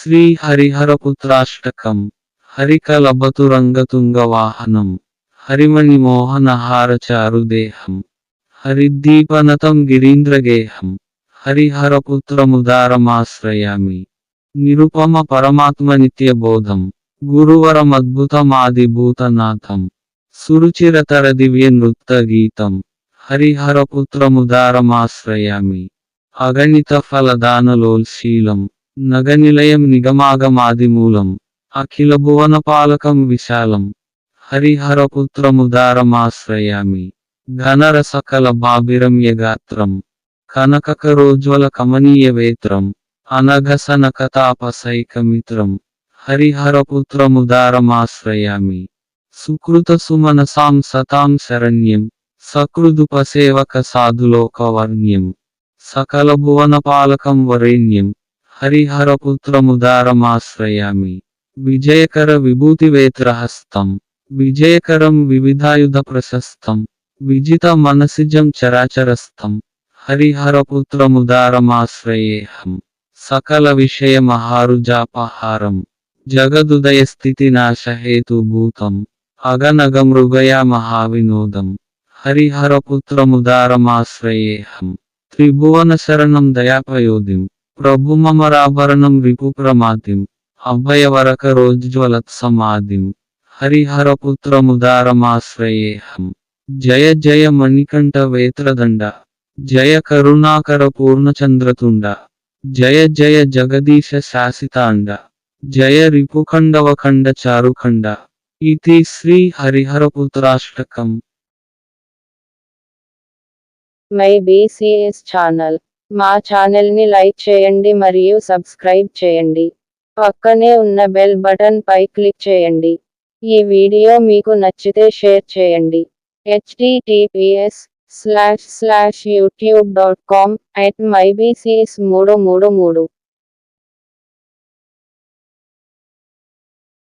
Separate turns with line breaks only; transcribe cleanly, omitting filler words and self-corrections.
శ్రీ హరిహరపుత్రాష్టకం హరికలభతురంగతుంగవాహనం హరిమణిమోహనహారచారుదేహం హరిద్దీపనతం గిరీంద్రగేహం హరిహరపుత్రముదారమాశ్రయామి. నిరుపమ పరమాత్మనిత్యబోధం గురువరమద్భుతమాదిభూతనాథం సురుచిరతరదివ్యనృత్తగీతం హరిహరపుత్రముదారమాశ్రయామి. అగణిత ఫలదానలోల్శీలం నగనిలయం నిగమాగమాదిమూలం అఖిల భువనపాలకం విశాలం హరిహరపుత్రముదారమాశ్రయామి. ఘనరసకల బాభిరమ్యగాత్రం కనకకరోజ్వల కమనీయవేత్రం అనఘసనకతాపసైకమిత్రం హరిహరపుత్రముదారమాశ్రయామి. సుకృత సుమనసాం సతాం శరణ్యం సకృదుపసేవక సాధులోకవర్ణ్యం సకల భువనపాలకం వరేణ్యం హరిహరపుత్రముదారమాశ్రయామి. విజయకర విభూతివేత్రహస్తం విజయకరం వివిధాయుధ ప్రశస్తం విజిత మనసిజం చరాచరస్థం హరిహరపుత్రముదారమాశ్రయేహం. సకల విషయమహారుజాపహారం జగదుదయస్థితినాశహేతుభూతం అగనగమృగయా మహావినోదం హరిహరపుత్రముదారమాశ్రయేహం. త్రిభువనశరణం దయాపయోధిం ప్రభుమమరాభరణం రిపుప్రమాదిం అభయవరకరోజ్జ్వలత్సమాదిం హరిహరపుత్రముదారమాశ్రయేహం. జయ జయ మణికంఠ వేత్రదండ జయ కరుణాకర పూర్ణచంద్రతుండ జయ జయ జగదీశ శాసితాండ జయ రిపుఖండవఖండ చారుఖండ. ఇతి Shri Hariharaputrashtakam.
My BCS channel. మా ఛానల్ని లైక్ చేయండి మరియు సబ్స్క్రైబ్ చేయండి. పక్కనే ఉన్న బెల్ బటన్ పై క్లిక్ చేయండి. ఈ వీడియో మీకు నచ్చితే షేర్ చేయండి. https://youtube.com/mybcs333